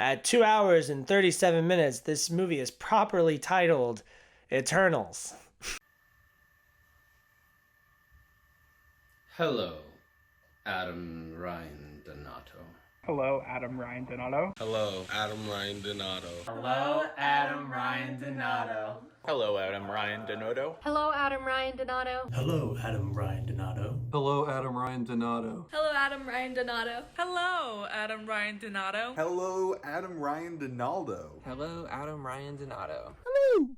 At 2 hours and 37 minutes, this movie is properly titled Eternals. Hello, Adam Ryan Donato. Hello, Adam Ryan Donato. Hello, Adam Ryan Donato. Hello, Adam Ryan Donato. Hello, Adam Ryan Donato. Hello, Adam Ryan Donato. Hello, Adam Ryan Donato. Hello, Adam Ryan Donato. Hello, Adam Ryan Donato. Hello, Adam Ryan Donato. Hello, Adam Ryan Donaldo. Hello, Adam Ryan Donato. Hello,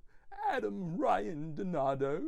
Adam Ryan Donato.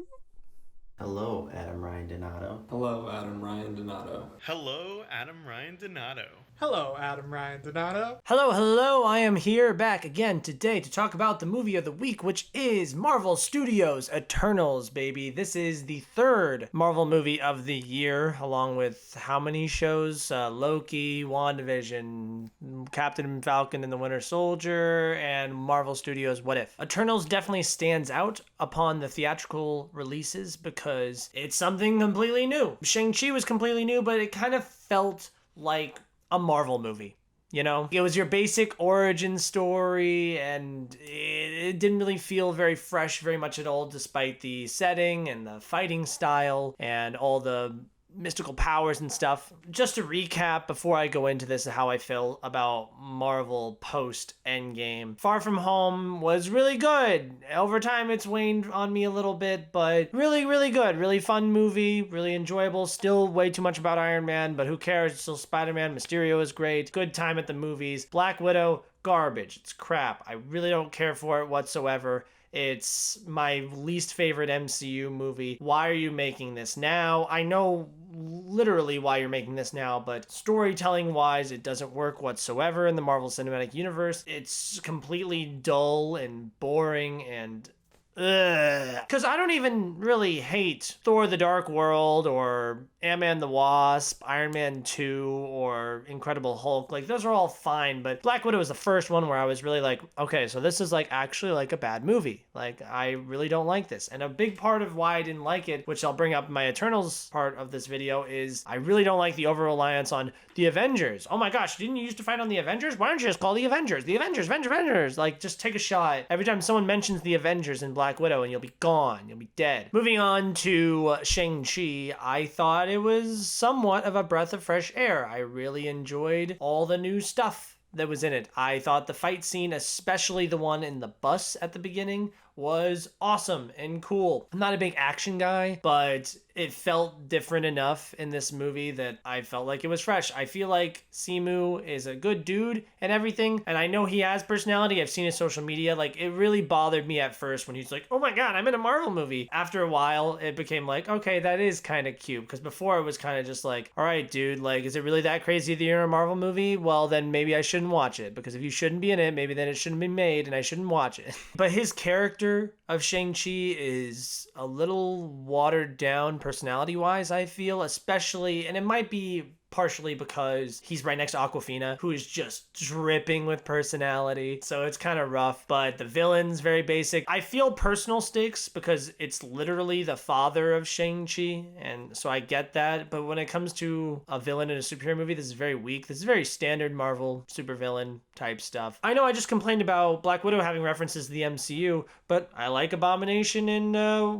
Hello, Adam Ryan Donato. Hello, Adam Ryan Donato. Hello, Adam Ryan Donato. Hello, Adam Ryan Donato. Hello, I am here back again today to talk about the movie of the week, which is Marvel Studios' Eternals, baby. This is the third Marvel movie of the year, along with how many shows? Loki, WandaVision, Captain Falcon and the Winter Soldier, and Marvel Studios' What If. Eternals definitely stands out upon the theatrical releases because it's something completely new. Shang Chi was completely new, but it kind of felt like a Marvel movie, you know? It was your basic origin story, and it didn't really feel very fresh very much at all, despite the setting and the fighting style and all the mystical powers and stuff. Just to recap before I go into this, how I feel about Marvel post Endgame. Far From Home was really good. Over time it's waned on me a little bit, but really, really good. Really fun movie, really enjoyable. Still way too much about Iron Man, but who cares? It's still Spider-Man. Mysterio is great. Good time at the movies. Black Widow, garbage. It's crap. I really don't care for it whatsoever. It's my least favorite MCU movie. Why are you making this now? I know literally why you're making this now, but storytelling wise, it doesn't work whatsoever in the Marvel Cinematic Universe. It's completely dull and boring and because I don't even really hate Thor the Dark World or Ant-Man the Wasp, Iron Man 2, or Incredible Hulk. Like, those are all fine, but Black Widow was the first one where I was really like, okay, so this is like actually like a bad movie. Like, I really don't like this. And a big part of why I didn't like it, which I'll bring up in my Eternals part of this video, is I really don't like the over-reliance on the Avengers. Oh my gosh, didn't you used to fight on the Avengers? Why don't you just call the Avengers? The Avengers, Avengers. Like, just take a shot every time someone mentions the Avengers in Black Widow and you'll be gone. You'll be dead. Moving on to Shang Chi, I thought it was somewhat of a breath of fresh air. I really enjoyed all the new stuff that was in it. I thought the fight scene, especially the one in the bus at the beginning, was awesome and cool. I'm not a big action guy, but it felt different enough in this movie that I felt like it was fresh. I feel like Simu is a good dude and everything, and I know he has personality. I've seen his social media. Like, it really bothered me at first when he's like, oh my god, I'm in a Marvel movie. After a while, it became like, okay, that is kind of cute, because before it was kind of just like, all right, dude, like, is it really that crazy that you're in a Marvel movie? Well, then maybe I shouldn't watch it, because if you shouldn't be in it, maybe then it shouldn't be made, and I shouldn't watch it. But his character of Shang-Chi is a little watered down personality-wise, I feel, especially, and it might be partially because he's right next to Awkwafina, who is just dripping with personality. So it's kind of rough, but the villain's very basic. I feel personal stakes because it's literally the father of Shang-Chi, and so I get that. But when it comes to a villain in a superhero movie, this is very weak. This is very standard Marvel supervillain type stuff. I know I just complained about Black Widow having references to the MCU, but I like Abomination and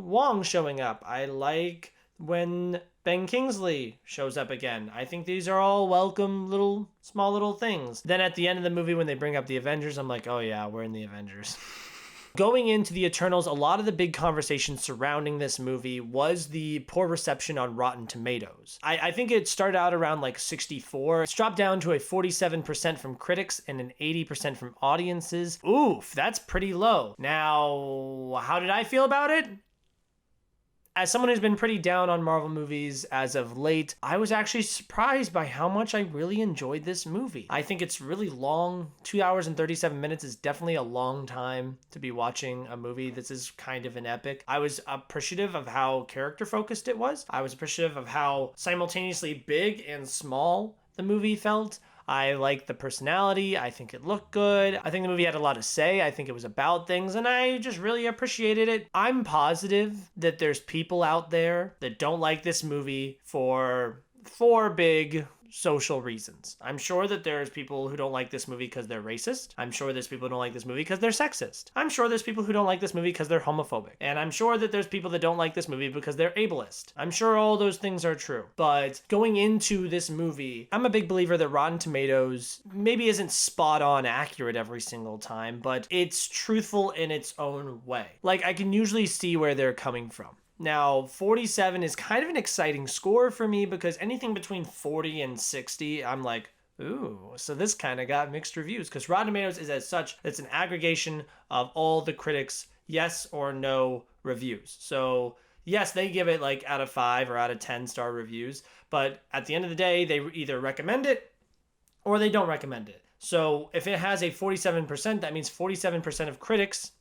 Wong showing up. I like when Ben Kingsley shows up again. I think these are all welcome small little things. Then at the end of the movie when they bring up the Avengers, I'm like, oh yeah, we're in the Avengers. Going into the Eternals, a lot of the big conversation surrounding this movie was the poor reception on Rotten Tomatoes. I think it started out around like 64. It's dropped down to a 47% from critics and an 80% from audiences. Oof, that's pretty low. Now, how did I feel about it? As someone who's been pretty down on Marvel movies as of late, I was actually surprised by how much I really enjoyed this movie. I think it's really long. 2 hours and 37 minutes is definitely a long time to be watching a movie. This is kind of an epic. I was appreciative of how character focused it was. I was appreciative of how simultaneously big and small the movie felt. I liked the personality. I think it looked good. I think the movie had a lot to say. I think it was about things, and I just really appreciated it. I'm positive that there's people out there that don't like this movie for four big social reasons. I'm sure that there's people who don't like this movie because they're racist. I'm sure there's people who don't like this movie because they're sexist. I'm sure there's people who don't like this movie because they're homophobic. And I'm sure that there's people that don't like this movie because they're ableist. I'm sure all those things are true. But going into this movie, I'm a big believer that Rotten Tomatoes maybe isn't spot on accurate every single time, but it's truthful in its own way. Like, I can usually see where they're coming from. Now, 47 is kind of an exciting score for me because anything between 40 and 60, I'm like, ooh, so this kind of got mixed reviews because Rotten Tomatoes is as such, it's an aggregation of all the critics' yes or no reviews. So yes, they give it like out of 5 or out of 10 star reviews, but at the end of the day, they either recommend it or they don't recommend it. So if it has a 47%, that means 47% of critics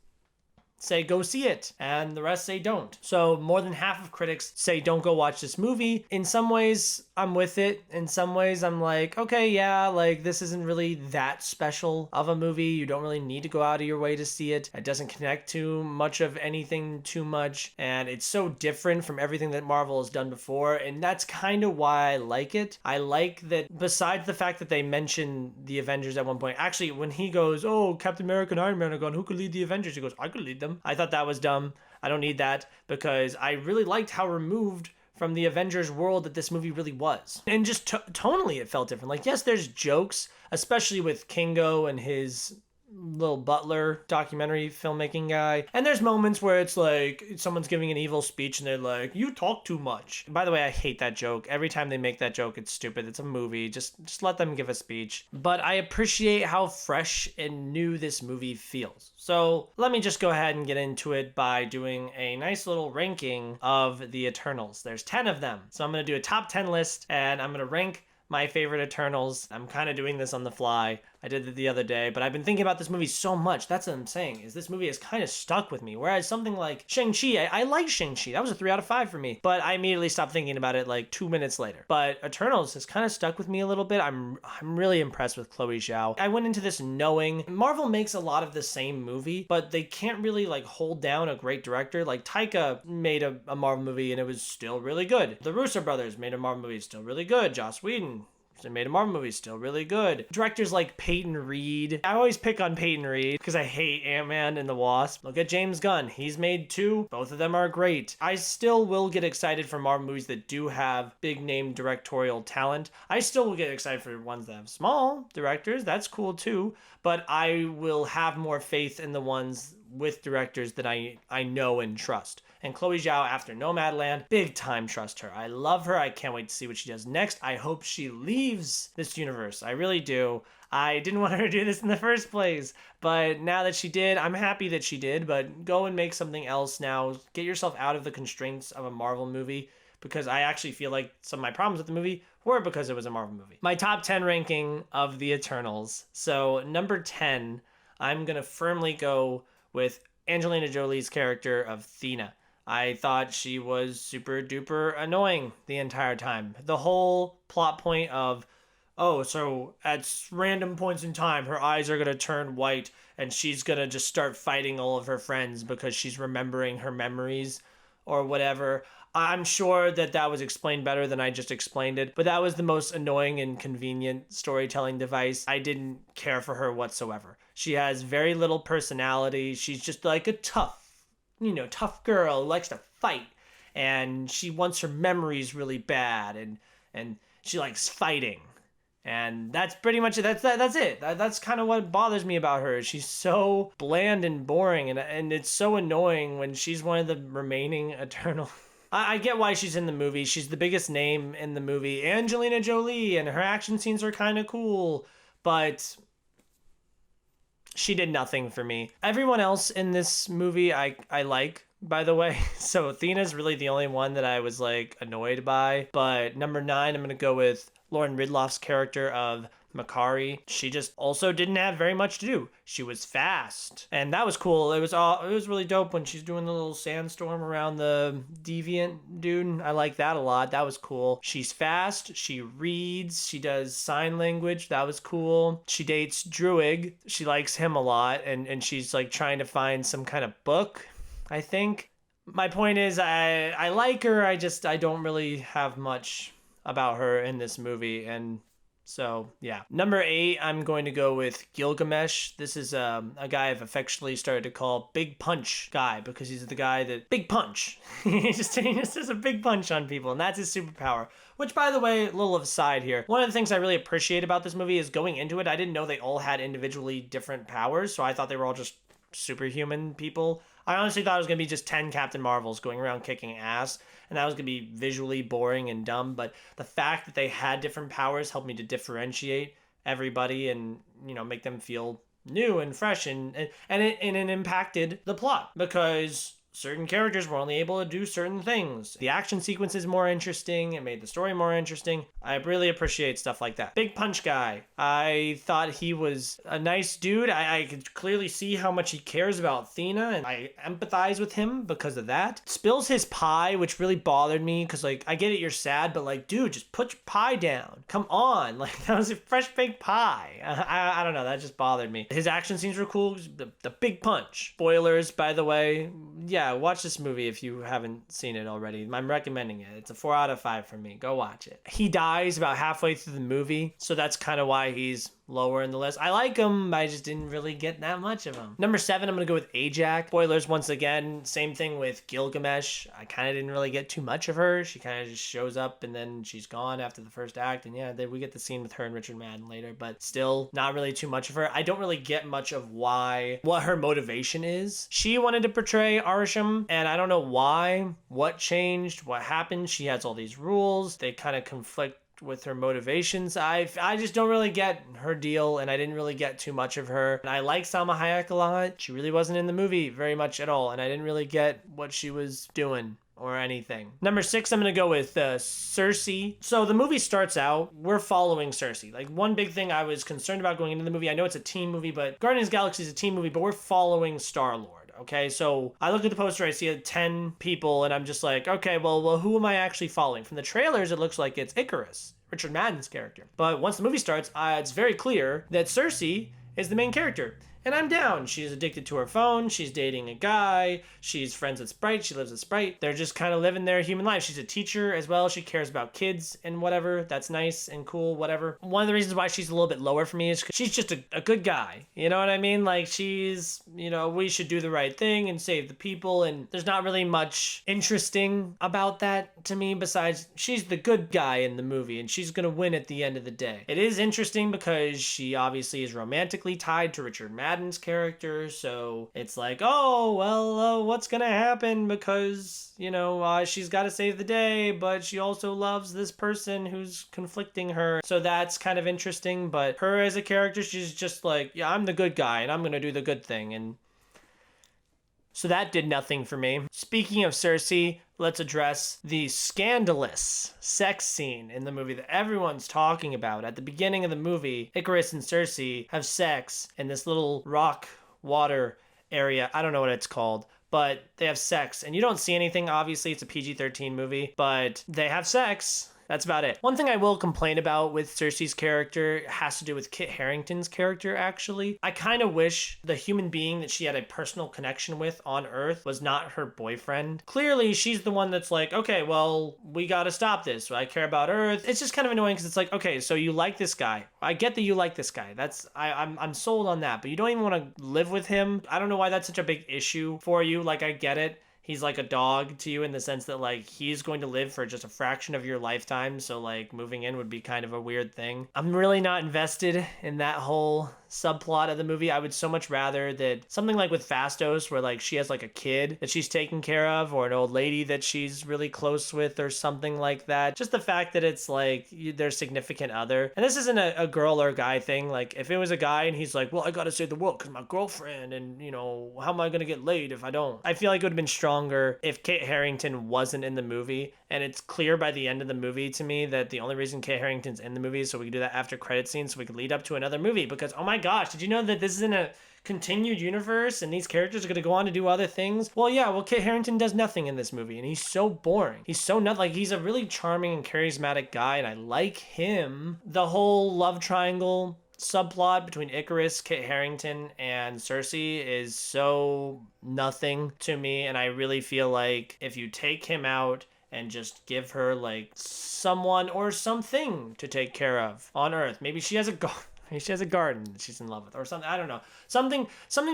say go see it, and the rest say don't. So more than half of critics say don't go watch this movie. In some ways, I'm with it. In some ways, I'm like, okay, yeah, like this isn't really that special of a movie. You don't really need to go out of your way to see it. It doesn't connect to much of anything too much, and it's so different from everything that Marvel has done before, and that's kind of why I like it. I like that besides the fact that they mention the Avengers at one point, actually, when he goes, oh, Captain America and Iron Man are gone, who could lead the Avengers? He goes, I could lead them. I thought that was dumb. I don't need that because I really liked how removed from the Avengers world that this movie really was. And just tonally it felt different. Like, yes, there's jokes, especially with Kingo and his little butler documentary filmmaking guy. And there's moments where it's like someone's giving an evil speech and they're like, you talk too much. By the way, I hate that joke. Every time they make that joke, it's stupid. It's a movie. Just let them give a speech. But I appreciate how fresh and new this movie feels. So let me just go ahead and get into it by doing a nice little ranking of the Eternals. There's 10 of them. So I'm going to do a top 10 list and I'm going to rank my favorite Eternals. I'm kind of doing this on the fly. I did it the other day, but I've been thinking about this movie so much. That's what I'm saying, is this movie has kind of stuck with me. Whereas something like Shang-Chi, I like Shang-Chi. That was a 3 out of 5 for me. But I immediately stopped thinking about it like 2 minutes later. But Eternals has kind of stuck with me a little bit. I'm really impressed with Chloe Zhao. I went into this knowing Marvel makes a lot of the same movie, but they can't really like hold down a great director. Like Taika made a Marvel movie and it was still really good. The Russo brothers made a Marvel movie, still really good. Joss Whedon made a Marvel movie, still really good. Directors like Peyton Reed. I always pick on Peyton Reed because I hate Ant-Man and the Wasp. Look at James Gunn. He's made 2. Both of them are great. I still will get excited for Marvel movies that do have big name directorial talent. I still will get excited for ones that have small directors. That's cool too. But I will have more faith in the ones with directors that I know and trust. And Chloe Zhao, after Nomadland, big time trust her. I love her. I can't wait to see what she does next. I hope she leaves this universe. I really do. I didn't want her to do this in the first place, but now that she did, I'm happy that she did, but go and make something else now. Get yourself out of the constraints of a Marvel movie, because I actually feel like some of my problems with the movie were because it was a Marvel movie. My top 10 ranking of the Eternals. So number 10, I'm going to firmly go with Angelina Jolie's character of Thena. I thought she was super duper annoying the entire time. The whole plot point of, oh, so at random points in time, her eyes are going to turn white and she's going to just start fighting all of her friends because she's remembering her memories or whatever. I'm sure that was explained better than I just explained it, but that was the most annoying and convenient storytelling device. I didn't care for her whatsoever. She has very little personality. She's just like a tough girl who likes to fight, and she wants her memories really bad, and she likes fighting, and that's pretty much it. That's it. That's kind of what bothers me about her. She's so bland and boring, and it's so annoying when she's one of the remaining Eternal. I get why she's in the movie. She's the biggest name in the movie, Angelina Jolie, and her action scenes are kind of cool, but she did nothing for me. Everyone else in this movie I like, by the way. So Athena's really the only one that I was like annoyed by. But number 9, I'm going to go with Lauren Ridloff's character of Makari. She just also didn't have very much to do. She was fast, and that was cool. It was really dope when she's doing the little sandstorm around the deviant dude. I like that a lot. That was cool. She's fast. She reads. She does sign language. That was cool. She dates Druig. She likes him a lot, and she's like trying to find some kind of book, I think. My point is I like her. I don't really have much about her in this movie. And so, yeah. Number 8, I'm going to go with Gilgamesh. This is a guy I've affectionately started to call Big Punch Guy because he's the guy that... Big Punch. he just does a big punch on people, and that's his superpower. Which, by the way, a little aside here, one of the things I really appreciate about this movie is going into it, I didn't know they all had individually different powers, so I thought they were all just superhuman people. I honestly thought it was going to be just 10 Captain Marvels going around kicking ass, and that was going to be visually boring and dumb, but the fact that they had different powers helped me to differentiate everybody and, make them feel new and fresh, and it impacted the plot because certain characters were only able to do certain things. The action sequence is more interesting. It made the story more interesting. I really appreciate stuff like that. Big Punch Guy. I thought he was a nice dude. I could clearly see how much he cares about Athena, and I empathize with him because of that. Spills his pie, which really bothered me because, I get it, you're sad, but, dude, just put your pie down. Come on. That was a fresh baked pie. I don't know. That just bothered me. His action scenes were cool. The big punch. Spoilers, by the way. Yeah, watch this movie if you haven't seen it already. I'm recommending it. It's a 4 out of 5 for me. Go watch it. He dies about halfway through the movie, so that's kind of why he's lower in the list. I like him, but I just didn't really get that much of him. Number 7, I'm going to go with Ajax. Spoilers once again. Same thing with Gilgamesh. I kind of didn't really get too much of her. She kind of just shows up and then she's gone after the first act. And yeah, then we get the scene with her and Richard Madden later, but still not really too much of her. I don't really get much of what her motivation is. She wanted to portray Arisham, and I don't know why, what changed, what happened. She has all these rules. They kind of conflict with her motivations. I just don't really get her deal, and I didn't really get too much of her. And I like Salma Hayek a lot. She really wasn't in the movie very much at all, and I didn't really get what she was doing or anything. Number 6, I'm going to go with Cersei. So the movie starts out, we're following Cersei. One big thing I was concerned about going into the movie, I know it's a teen movie, but Guardians of the Galaxy is a teen movie, but we're following Star-Lord. Okay, so I look at the poster, I see 10 people, and I'm just like, okay, well, who am I actually following? From the trailers, it looks like it's Icarus, Richard Madden's character. But once the movie starts, it's very clear that Cersei is the main character. And I'm down. She's addicted to her phone. She's dating a guy. She's friends with Sprite. She lives with Sprite. They're just kind of living their human life. She's a teacher as well. She cares about kids and whatever. That's nice and cool, whatever. One of the reasons why she's a little bit lower for me is because she's just a good guy. You know what I mean? She's, we should do the right thing and save the people. And there's not really much interesting about that to me besides she's the good guy in the movie and she's going to win at the end of the day. It is interesting because she obviously is romantically tied to Richard Madden's character, so it's like, what's gonna happen because she's got to save the day, but she also loves this person who's conflicting her, so that's kind of interesting. But her as a character, she's just like, yeah, I'm the good guy and I'm gonna do the good thing, and so that did nothing for me. Speaking of Cersei, let's address the scandalous sex scene in the movie that everyone's talking about. At the beginning of the movie, Icarus and Cersei have sex in this little rock water area. I don't know what it's called, but they have sex. And you don't see anything. Obviously, it's a PG-13 movie, but they have sex. That's about it. One thing I will complain about with Cersei's character has to do with Kit Harington's character, actually. I kind of wish the human being that she had a personal connection with on Earth was not her boyfriend. Clearly, she's the one that's like, okay, well, we gotta stop this. I care about Earth. It's just kind of annoying because it's like, okay, so you like this guy. I get that you like this guy. I'm sold on that, but you don't even want to live with him. I don't know why that's such a big issue for you. I get it. He's like a dog to you in the sense that he's going to live for just a fraction of your lifetime. So moving in would be kind of a weird thing. I'm really not invested in that whole subplot of the movie. I would so much rather that something like with Fastos where she has a kid that she's taking care of or an old lady that she's really close with or something like that. Just the fact that it's their significant other. And this isn't a girl or guy thing. If it was a guy and he's like, well, I gotta save the world because my girlfriend and how am I gonna get laid if I don't? I feel like it would have been stronger if Kit Harington wasn't in the movie. And it's clear by the end of the movie to me that the only reason Kit Harington's in the movie is so we can do that after credit scene so we could lead up to another movie. Because, oh my gosh, did you know that this is in a continued universe and these characters are going to go on to do other things? Well, yeah, Kit Harington does nothing in this movie and he's so boring. He's so he's a really charming and charismatic guy and I like him. The whole love triangle subplot between Icarus, Kit Harington, and Cersei is so nothing to me, and I really feel like if you take him out and just give her like someone or something to take care of on Earth. Maybe she has a maybe she has a garden that she's in love with or something. I don't know. Something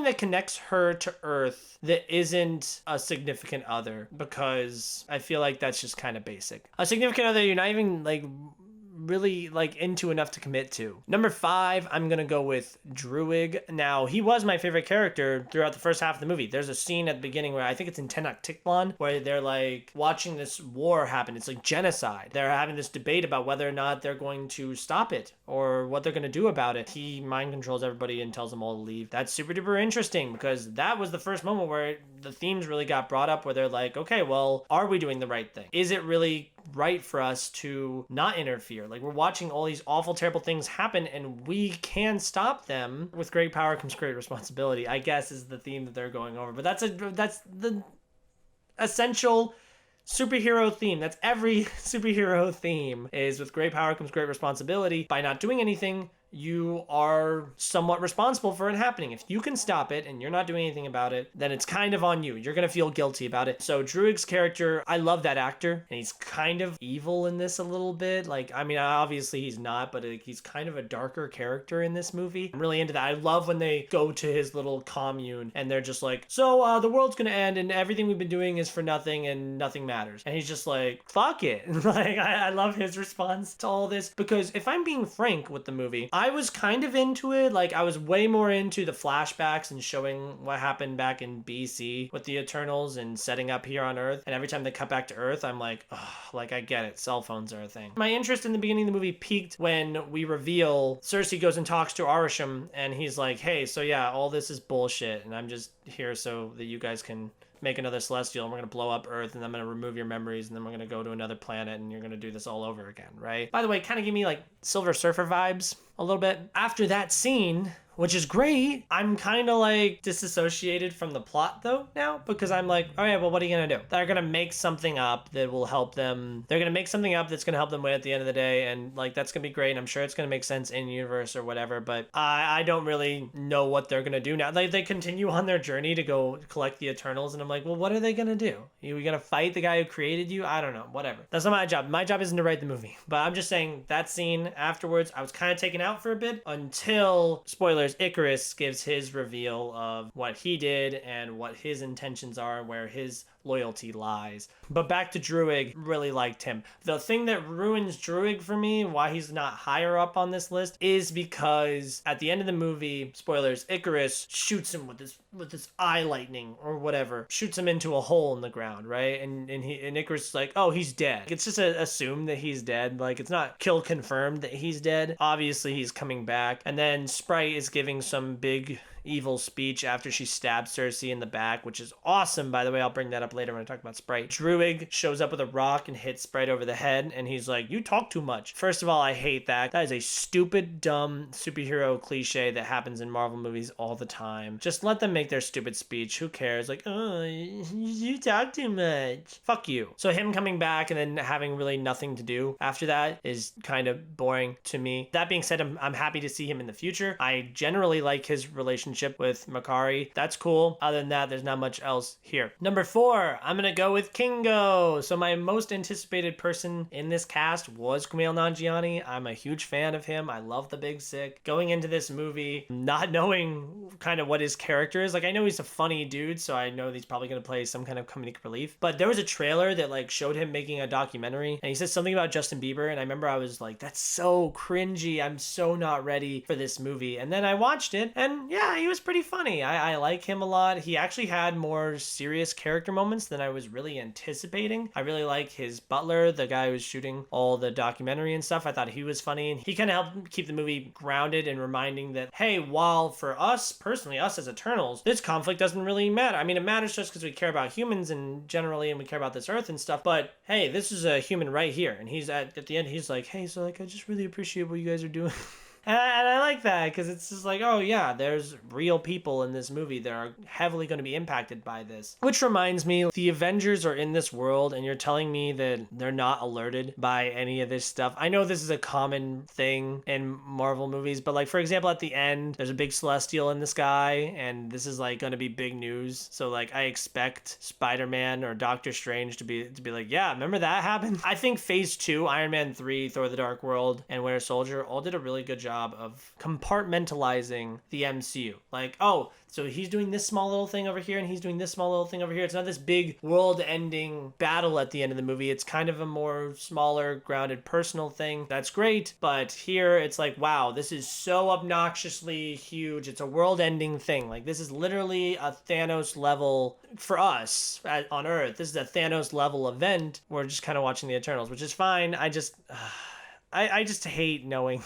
that connects her to Earth that isn't a significant other, because I feel like that's just kind of basic. A significant other you're not even like really like into enough to commit to. Number 5, I'm gonna go with Druig. Now, he was my favorite character throughout the first half of the movie. There's a scene at the beginning where I think it's in Tenochtitlan where they're like watching this war happen. It's like genocide. They're having this debate about whether or not they're going to stop it or what they're gonna do about it. He mind controls everybody and tells them all to leave. That's super duper interesting because that was the first moment where the themes really got brought up where they're like, okay, well, are we doing the right thing? Is it really right for us to not interfere? Like, we're watching all these awful, terrible things happen and we can stop them. With great power comes great responsibility, I guess, is the theme that they're going over. But that's the essential superhero theme. That's every superhero theme, is with great power comes great responsibility. By not doing anything, you are somewhat responsible for it happening. If you can stop it and you're not doing anything about it, then it's kind of on you. You're gonna feel guilty about it. So Druig's character, I love that actor, and he's kind of evil in this a little bit. Like, I mean, obviously he's not, but he's kind of a darker character in this movie. I'm really into that. I love when they go to his little commune and they're just like, so the world's gonna end and everything we've been doing is for nothing and nothing matters. And he's just like, fuck it. Like, I love his response to all this, because if I'm being frank with the movie, I was kind of into it. Like, I was way more into the flashbacks and showing what happened back in BC with the Eternals and setting up here on Earth. And every time they cut back to Earth, I'm like, oh, like, I get it. Cell phones are a thing. My interest in the beginning of the movie peaked when we reveal Cersei goes and talks to Arisham and he's like, hey, so yeah, all this is bullshit and I'm just here so that you guys can make another celestial and we're going to blow up Earth and I'm going to remove your memories and then we're going to go to another planet and you're going to do this all over again, right? By the way, kind of give me like Silver Surfer vibes a little bit. After that scene, which is great, I'm kind of like disassociated from the plot though now, because I'm like, all right, well, what are you gonna do? They're gonna make something up that will help them. They're gonna make something up that's gonna help them win at the end of the day, and like that's gonna be great. And I'm sure it's gonna make sense in universe or whatever, but I don't really know what they're gonna do now. Like, they continue on their journey to go collect the Eternals, and I'm like, well, what are they gonna do? Are you gonna fight the guy who created you? I don't know, whatever. That's not my job. My job isn't to write the movie, but I'm just saying that scene afterwards, I was kind of taken out for a bit until, spoilers, Icarus gives his reveal of what he did and what his intentions are, where his loyalty lies. But back to Druig, really liked him. The thing that ruins Druig for me, why he's not higher up on this list, is because at the end of the movie, spoilers, Icarus shoots him with this eye lightning or whatever, shoots him into a hole in the ground, right? And Icarus is like, oh, he's dead. It's just assumed that he's dead. Like, it's not kill confirmed that he's dead. Obviously he's coming back. And then Sprite is giving some big evil speech after she stabs Cersei in the back, which is awesome, by the way. I'll bring that up later when I talk about Sprite. Druig shows up with a rock and hits Sprite over the head, and he's like, you talk too much. First of all, I hate that. That is a stupid, dumb superhero cliche that happens in Marvel movies all the time. Just let them make their stupid speech. Who cares? Like, oh, you talk too much. Fuck you. So him coming back and then having really nothing to do after that is kind of boring to me. That being said, I'm happy to see him in the future. I generally like his relationship with Makari. That's cool. Other than that, there's not much else here. Number 4, I'm gonna go with Kingo. So my most anticipated person in this cast was Kumail Nanjiani. I'm a huge fan of him. I love The Big Sick. Going into this movie, not knowing kind of what his character is, like, I know he's a funny dude, so I know he's probably gonna play some kind of comedic relief. But there was a trailer that like showed him making a documentary, and he said something about Justin Bieber, and I remember I was like, that's so cringy. I'm so not ready for this movie. And then I watched it, and yeah, he was pretty funny. I like him a lot. He actually had more serious character moments than I was really anticipating. I really like his butler, the guy who was shooting all the documentary and stuff. I thought he was funny, and he kind of helped keep the movie grounded and reminding that, hey, while for us, personally, us as Eternals, this conflict doesn't really matter. I mean, it matters just because we care about humans and generally, and we care about this Earth and stuff, but hey, this is a human right here. And he's at the end, he's like, hey, so like, I just really appreciate what you guys are doing. And I like that because it's just like, oh yeah, there's real people in this movie that are heavily going to be impacted by this. Which reminds me, the Avengers are in this world and you're telling me that they're not alerted by any of this stuff. I know this is a common thing in Marvel movies, but like for example, at the end, there's a big celestial in the sky and this is like going to be big news. So like I expect Spider-Man or Doctor Strange to be like, yeah, remember that happened? I think Phase 2, Iron Man 3, Thor: The Dark World, and Winter Soldier all did a really good job of compartmentalizing the MCU. Like, oh, so he's doing this small little thing over here and he's doing this small little thing over here. It's not this big world-ending battle at the end of the movie. It's kind of a more smaller, grounded, personal thing. That's great, but here it's like, wow, this is so obnoxiously huge. It's a world-ending thing. Like, this is literally a Thanos level for us on Earth. This is a Thanos level event. We're just kind of watching the Eternals, which is fine. I just hate knowing...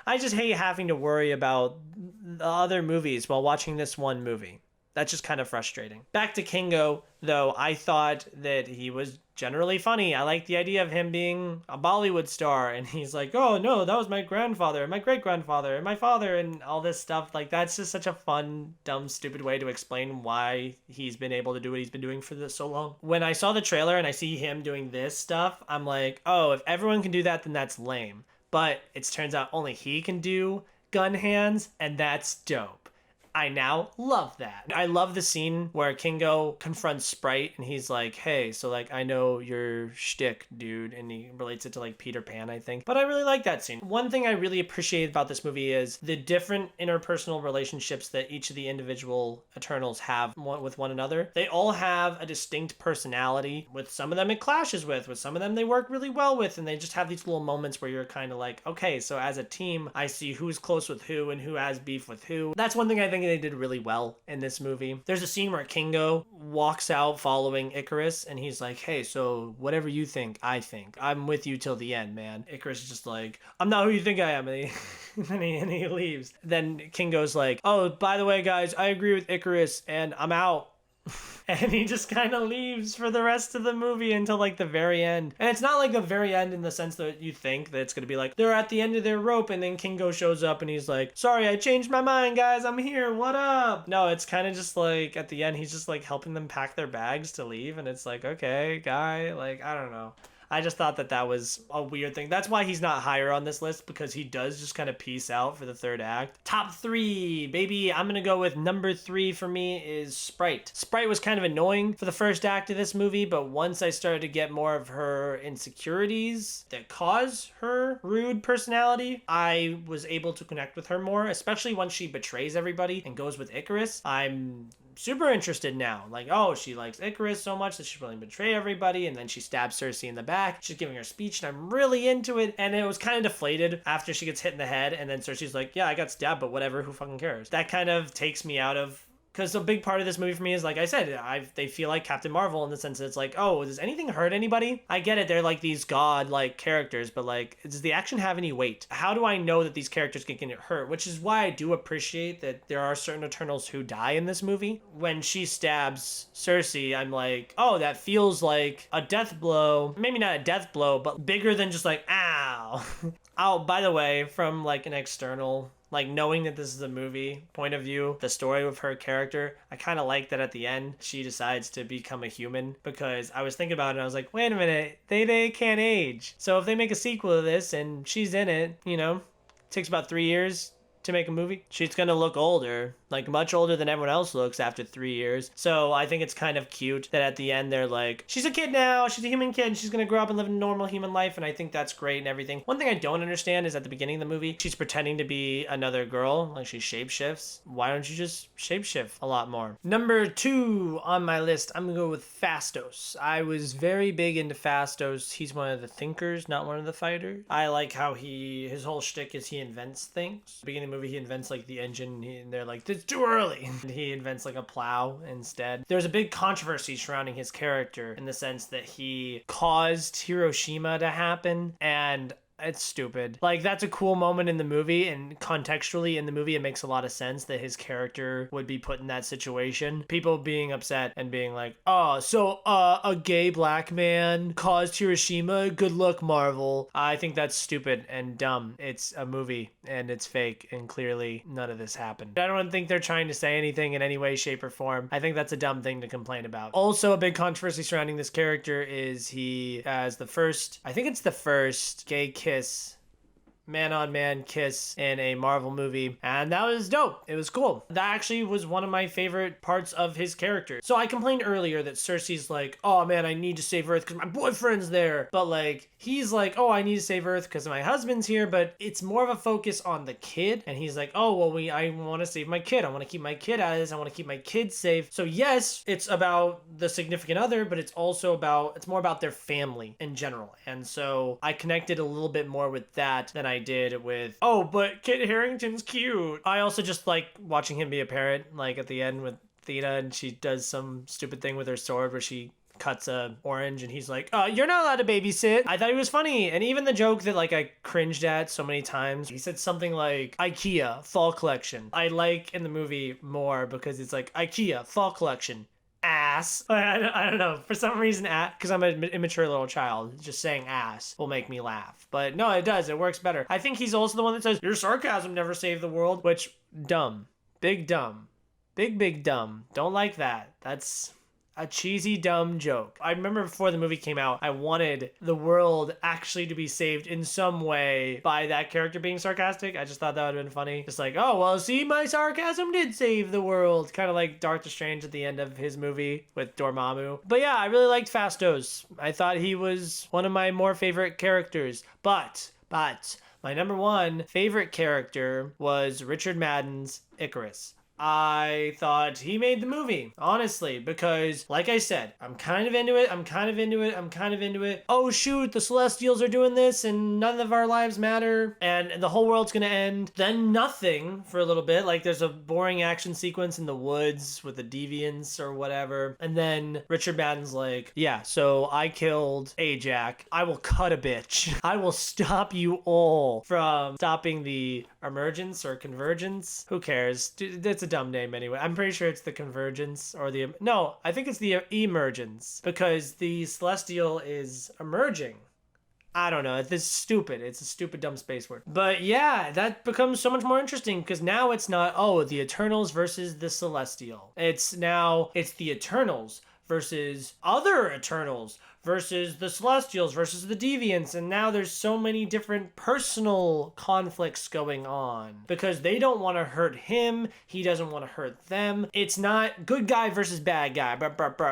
I just hate having to worry about the other movies while watching this one movie. That's just kind of frustrating. Back to Kingo, though, I thought that he was generally funny. I like the idea of him being a Bollywood star, and he's like, oh no, that was my grandfather, and my great-grandfather, and my father, and all this stuff. Like, that's just such a fun, dumb, stupid way to explain why he's been able to do what he's been doing for so long. When I saw the trailer and I see him doing this stuff, I'm like, oh, if everyone can do that, then that's lame. But it turns out only he can do gun hands, and that's dope. I now love that. I love the scene where Kingo confronts Sprite and he's like, hey, so like, I know your shtick, dude. And he relates it to like Peter Pan, I think. But I really like that scene. One thing I really appreciate about this movie is the different interpersonal relationships that each of the individual Eternals have with one another. They all have a distinct personality. With some of them it clashes with some of them they work really well with, and they just have these little moments where you're kind of like, okay, so as a team, I see who's close with who and who has beef with who. That's one thing I think they did really well in this movie. There's a scene where Kingo walks out following Icarus and he's like, hey, so whatever you think, I think. I'm with you till the end, man. Icarus is just like, I'm not who you think I am. And he leaves. Then Kingo's like, oh, by the way, guys, I agree with Icarus and I'm out. And he just kind of leaves for the rest of the movie until like the very end. And it's not like the very end in the sense that you think that it's going to be like they're at the end of their rope and then Kingo shows up and he's like, sorry, I changed my mind, guys. I'm here. What up? No, it's kind of just like at the end, he's just like helping them pack their bags to leave. And it's like, okay, guy, like, I don't know. I just thought that was a weird thing. That's why he's not higher on this list, because he does just kind of peace out for the third act. Top 3, baby. I'm going to go with number 3 for me is Sprite. Sprite was kind of annoying for the first act of this movie, but once I started to get more of her insecurities that cause her rude personality, I was able to connect with her more, especially once she betrays everybody and goes with Icarus. I'm super interested now. Like, oh, she likes Icarus so much that she's willing to betray everybody, and then she stabs Cersei in the back. She's giving her speech, and I'm really into it. And it was kind of deflated after she gets hit in the head, and then Cersei's like, yeah, I got stabbed, but whatever, who fucking cares? That kind of takes me out of... Because a big part of this movie for me is, like I said, they feel like Captain Marvel in the sense that it's like, oh, does anything hurt anybody? I get it, they're like these god-like characters, but like, does the action have any weight? How do I know that these characters can get hurt? Which is why I do appreciate that there are certain Eternals who die in this movie. When she stabs Cersei, I'm like, oh, that feels like a death blow. Maybe not a death blow, but bigger than just like, ow. Oh, by the way, from like an external... Like, knowing that this is a movie point of view, the story of her character, I kind of like that at the end, she decides to become a human, because I was thinking about it and I was like, wait a minute, they can't age. So if they make a sequel to this and she's in it, you know, it takes about 3 years to make a movie, she's gonna look older, like much older than everyone else looks after 3 years. So I think it's kind of cute that at the end they're like, she's a kid now, she's a human kid, she's gonna grow up and live a normal human life, and I think that's great and everything. One thing I don't understand is at the beginning of the movie, she's pretending to be another girl, like she shapeshifts. Why don't you just shapeshift a lot more? Number 2 on my list, I'm gonna go with Fastos. I was very big into Fastos. He's one of the thinkers, not one of the fighters. I like how his whole shtick is he invents things. Beginning of the movie, he invents like the engine, and they're like, it's too early. And he invents like a plow instead. There's a big controversy surrounding his character in the sense that he caused Hiroshima to happen, and It's stupid. Like, that's a cool moment in the movie, and contextually in the movie, it makes a lot of sense that his character would be put in that situation. People being upset and being like, oh, so a gay black man caused Hiroshima? Good luck, Marvel. I think that's stupid and dumb. It's a movie and it's fake, and clearly none of this happened. I don't think they're trying to say anything in any way, shape, or form. I think that's a dumb thing to complain about. Also, a big controversy surrounding this character is he has the first, I think it's the first gay kiss, man-on-man kiss in a Marvel movie, and that was dope. It was cool. That actually was one of my favorite parts of his character. So I complained earlier that Cersei's like, oh man, I need to save Earth because my boyfriend's there, but like, he's like, oh, I need to save Earth because my husband's here, but it's more of a focus on the kid, and he's like, oh, well, I want to save my kid. I want to keep my kid out of this. I want to keep my kid safe. So yes, it's about the significant other, but it's also about, it's more about their family in general, and so I connected a little bit more with that than I did with, oh, but Kit Harington's cute. I also just like watching him be a parent, like at the end with Thena, and she does some stupid thing with her sword where she cuts a orange and he's like, you're not allowed to babysit. I thought he was funny. And even the joke that like I cringed at so many times, he said something like IKEA fall collection. I like in the movie more because it's like IKEA fall collection. Ass. I don't know. For some reason, because I'm an immature little child, just saying ass will make me laugh. But no, it does. It works better. I think he's also the one that says, your sarcasm never saved the world, which, dumb. Big dumb. Big dumb. Don't like that. That's a cheesy, dumb joke. I remember before the movie came out, I wanted the world actually to be saved in some way by that character being sarcastic. I just thought that would have been funny. Just like, oh, well, see, my sarcasm did save the world. Kind of like Doctor Strange at the end of his movie with Dormammu. But yeah, I really liked Fastos. I thought he was one of my more favorite characters. But my number one favorite character was Richard Madden's Icarus. I thought he made the movie, honestly, because, like I said, I'm kind of into it. Oh, shoot, the Celestials are doing this, and none of our lives matter, and the whole world's gonna end. Then nothing for a little bit, like there's a boring action sequence in the woods with the deviants or whatever, and then Richard Madden's like, yeah, so I killed Ajax. I will cut a bitch. I will stop you all from stopping the emergence or convergence. Who cares? It's a dumb name anyway. I'm pretty sure it's the convergence or the... No, I think it's the emergence because the Celestial is emerging. I don't know. It's stupid. It's a stupid, dumb space word. But yeah, that becomes so much more interesting because now it's not, oh, the Eternals versus the Celestial. It's the Eternals versus other Eternals versus the Celestials versus the Deviants, and now there's so many different personal conflicts going on because they don't want to hurt him, he doesn't want to hurt them. It's not good guy versus bad guy.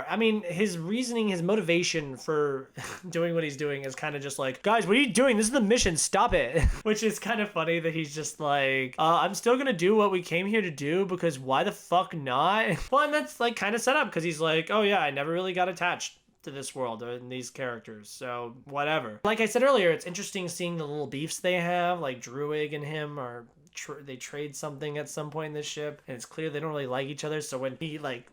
I mean, his reasoning, his motivation for doing what he's doing is kind of just like, guys, what are you doing? This is the mission, stop it. Which is kind of funny that he's just like, I'm still gonna do what we came here to do because why the fuck not? Well, and that's like kind of set up because he's like, oh yeah, I never really got attached to this world and these characters, so whatever. Like I said earlier, it's interesting seeing the little beefs they have, like Druig and him are they trade something at some point in this ship, and it's clear they don't really like each other, so when he like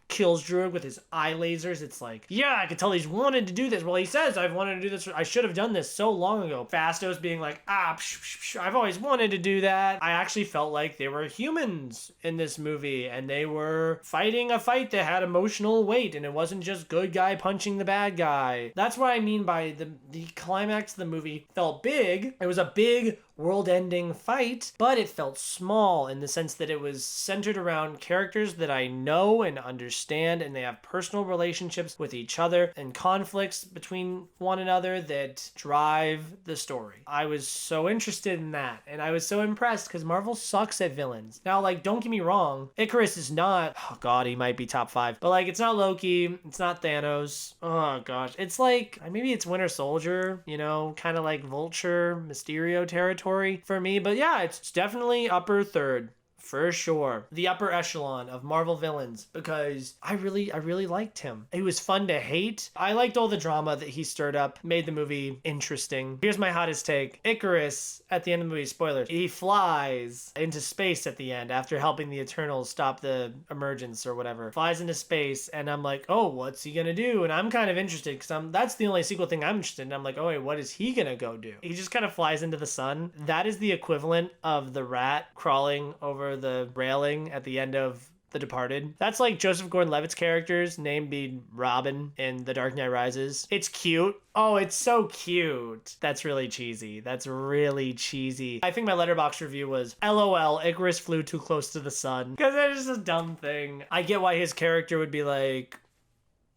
kills Druig with his eye lasers, it's like, yeah, I could tell he's wanted to do this. Well, he says, I've wanted to do this. I should have done this so long ago. Fastos being like, I've always wanted to do that. I actually felt like they were humans in this movie, and they were fighting a fight that had emotional weight, and it wasn't just good guy punching the bad guy. That's what I mean by the climax of the movie felt big. It was a big world-ending fight, but it felt small in the sense that it was centered around characters that I know and understand, and they have personal relationships with each other and conflicts between one another that drive the story. I was so interested in that, and I was so impressed because Marvel sucks at villains. Now, like, don't get me wrong, Icarus is not, oh god, he might be top 5, but like, it's not Loki, it's not Thanos, oh gosh, it's like, maybe it's Winter Soldier, you know, kind of like Vulture, Mysterio territory for me, but yeah, it's definitely upper third for sure the upper echelon of Marvel villains because I really liked him. He was fun to hate. I liked all the drama that he stirred up, made the movie interesting. Here's my hottest take. Icarus, at the end of the movie, spoilers, he flies into space at the end after helping the Eternals stop the emergence or whatever. Flies into space, and I'm like, oh, what's he gonna do? And I'm kind of interested because that's the only sequel thing I'm interested in. I'm like, oh wait, what is he gonna go do? He just kind of flies into the sun. That is the equivalent of the rat crawling over the railing at the end of The Departed. That's like Joseph Gordon-Levitt's character's name being Robin in The Dark Knight Rises. It's cute. Oh, it's so cute. That's really cheesy. That's really cheesy. I think my Letterboxd review was, LOL, Icarus flew too close to the sun. Because that's just a dumb thing. I get why his character would be like,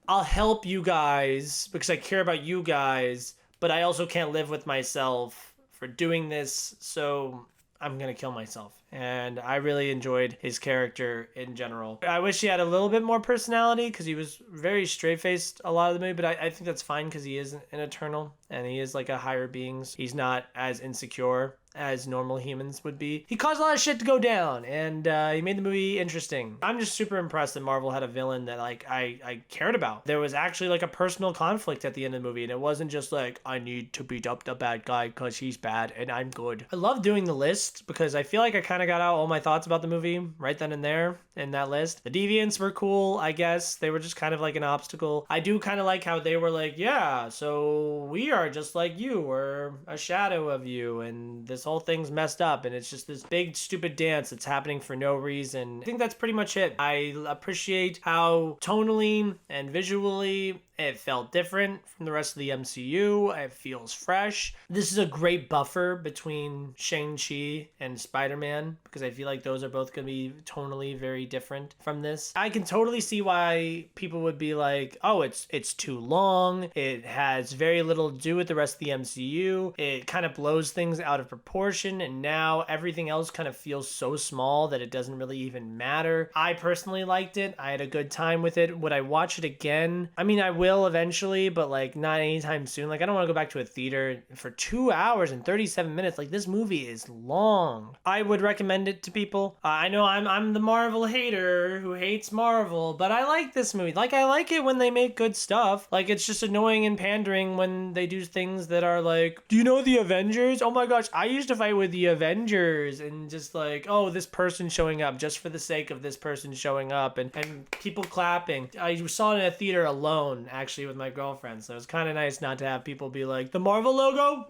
I'll help you guys because I care about you guys, but I also can't live with myself for doing this, so I'm gonna kill myself. And I really enjoyed his character in general. I wish he had a little bit more personality because he was very straight-faced a lot of the movie, but I think that's fine because he is an Eternal and he is like a higher being. He's not as insecure as normal humans would be. He caused a lot of shit to go down, and he made the movie interesting. I'm just super impressed that Marvel had a villain that like I cared about. There was actually like a personal conflict at the end of the movie, and it wasn't just like, I need to beat up the bad guy because he's bad and I'm good. I love doing the list because I feel like I kind of got out all my thoughts about the movie right then and there in that list. The deviants were cool, I guess. They were just kind of like an obstacle. I do kind of like how they were like, yeah, so we are just like you. We're a shadow of you, and this whole thing's messed up, and it's just this big stupid dance that's happening for no reason. I think that's pretty much it. I appreciate how tonally and visually it felt different from the rest of the MCU. It feels fresh. This is a great buffer between Shang Chi and Spider-Man because I feel like those are both going to be tonally very different from this. I can totally see why people would be like, oh, it's too long. It has very little to do with the rest of the MCU. It kind of blows things out of proportion, and now everything else kind of feels so small that it doesn't really even matter. I personally liked it. I had a good time with it. Would I watch it again? I mean, I will eventually, but like not anytime soon. Like I don't want to go back to a theater for 2 hours and 37 minutes. Like this movie is long. I would recommend it to people. I know I'm the Marvel hater who hates Marvel, but I like this movie. Like I like it when they make good stuff. Like it's just annoying and pandering when they do things that are like, do you know the Avengers? Oh my gosh, I used to fight with the Avengers, and just like, oh, this person showing up just for the sake of this person showing up, and people clapping. I saw it in a theater alone actually with my girlfriend, so it was kind of nice not to have people be like, the Marvel logo?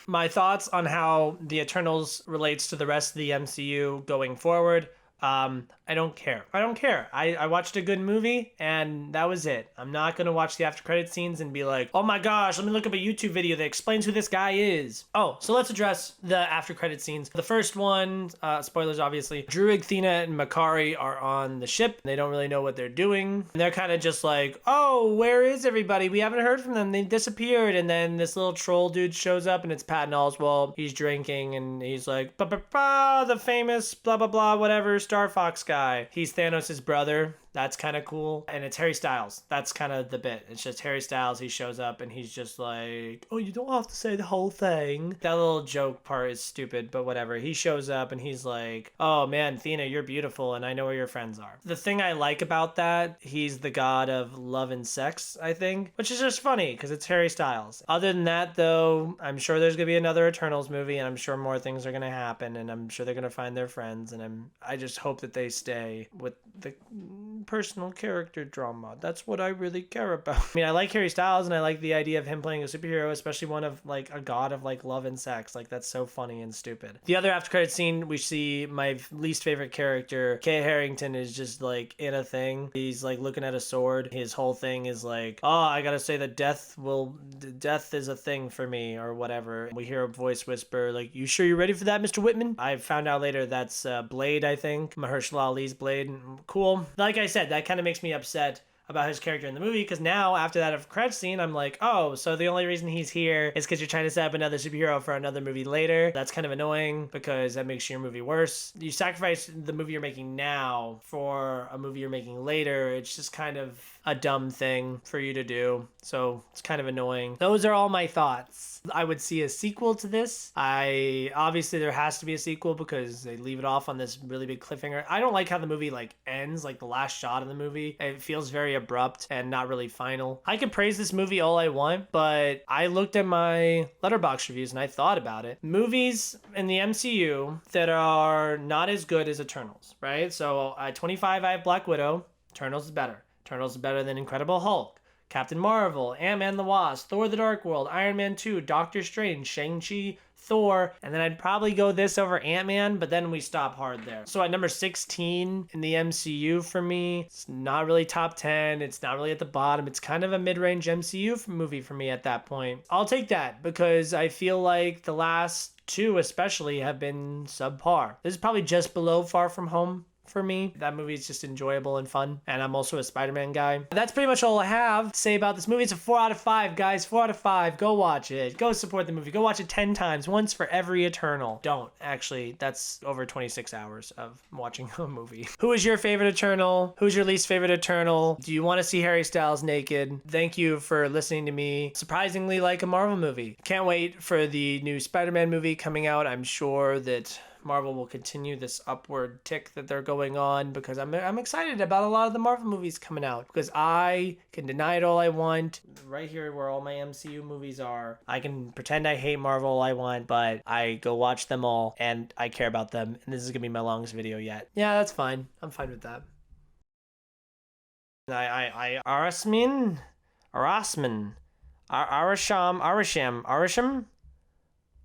My thoughts on how the Eternals relates to the rest of the MCU going forward. I don't care. I watched a good movie and that was it. I'm not going to watch the after credit scenes and be like, oh my gosh, let me look up a YouTube video that explains who this guy is. Oh, so let's address the after credit scenes. The first one, spoilers obviously, Druig, Thena, and Makari are on the ship. They don't really know what they're doing. And they're kind of just like, oh, where is everybody? We haven't heard from them. They disappeared. And then this little troll dude shows up and it's Patton Oswalt. He's drinking and he's like, the famous blah, blah, blah, whatever, Star Fox guy. He's Thanos' brother. That's kind of cool. And it's Harry Styles. That's kind of the bit. It's just Harry Styles. He shows up and he's just like, oh, you don't have to say the whole thing. That little joke part is stupid, but whatever. He shows up and he's like, oh man, Thena, you're beautiful and I know where your friends are. The thing I like about that, he's the god of love and sex, I think, which is just funny because it's Harry Styles. Other than that, though, I'm sure there's going to be another Eternals movie, and I'm sure more things are going to happen, and I'm sure they're going to find their friends, and I just hope that they stay with the personal character drama. That's what I really care about. I mean, I like Harry Styles and I like the idea of him playing a superhero, especially one of like a god of like love and sex. Like that's so funny and stupid. The other after credit scene, we see my least favorite character, Kay Harington, is just like in a thing. He's like looking at a sword. His whole thing is like, oh, I gotta say that death is a thing for me or whatever. We hear a voice whisper like, you sure you're ready for that, Mr. Whitman? I found out later that's Blade, I think. Mahershala Ali's Blade. Cool. Like I said, that kind of makes me upset. about his character in the movie, because now after that credit scene, I'm like, oh, so the only reason he's here is because you're trying to set up another superhero for another movie later. That's kind of annoying because that makes your movie worse. You sacrifice the movie you're making now for a movie you're making later. It's just kind of a dumb thing for you to do. So it's kind of annoying. Those are all my thoughts. I would see a sequel to this. Obviously there has to be a sequel because they leave it off on this really big cliffhanger. I don't like how the movie like ends, like the last shot of the movie. It feels very abrupt and not really final. I can praise this movie all I want, but I looked at my Letterboxd reviews and I thought about it. Movies in the MCU that are not as good as Eternals, right? So at 25 I have Black Widow. Eternals is better. Eternals is better than Incredible Hulk, Captain Marvel, Ant-Man the Wasp, Thor the Dark World, Iron Man 2, Doctor Strange, Shang Chi, Thor, and then I'd probably go this over Ant-Man, but then we stop hard there. So at number 16 in the MCU for me, it's not really top 10, it's not really at the bottom, it's kind of a mid-range MCU movie for me at that point. I'll take that because I feel like the last two especially have been subpar. This is probably just below Far From Home for me. That movie is just enjoyable and fun, and I'm also a Spider-Man guy. That's pretty much all I have to say about this movie. It's a 4 out of 5, guys. 4 out of 5. Go watch it. Go support the movie. Go watch it 10 times, once for every Eternal. Don't, actually. That's over 26 hours of watching a movie. Who is your favorite Eternal? Who's your least favorite Eternal? Do you want to see Harry Styles naked? Thank you for listening to me surprisingly like a Marvel movie. Can't wait for the new Spider-Man movie coming out. I'm sure that Marvel will continue this upward tick that they're going on because I'm excited about a lot of the Marvel movies coming out because I can deny it all I want. Right here where all my MCU movies are, I can pretend I hate Marvel all I want, but I go watch them all and I care about them, and this is gonna be my longest video yet. Yeah, that's fine. I'm fine with that.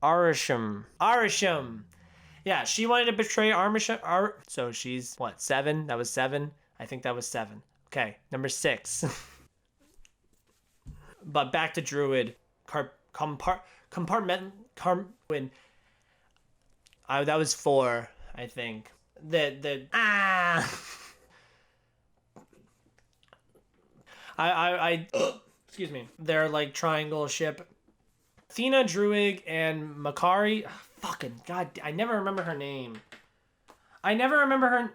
Arasham. Yeah, she wanted to betray Armisham. So she's, what, 7? That was 7? I think that was 7. Okay, number 6. But back to Druid. That was 4, I think. Excuse me. Their, like, triangle ship. Athena, Druid, and Makari. Fucking God, I never remember her name. I never remember her.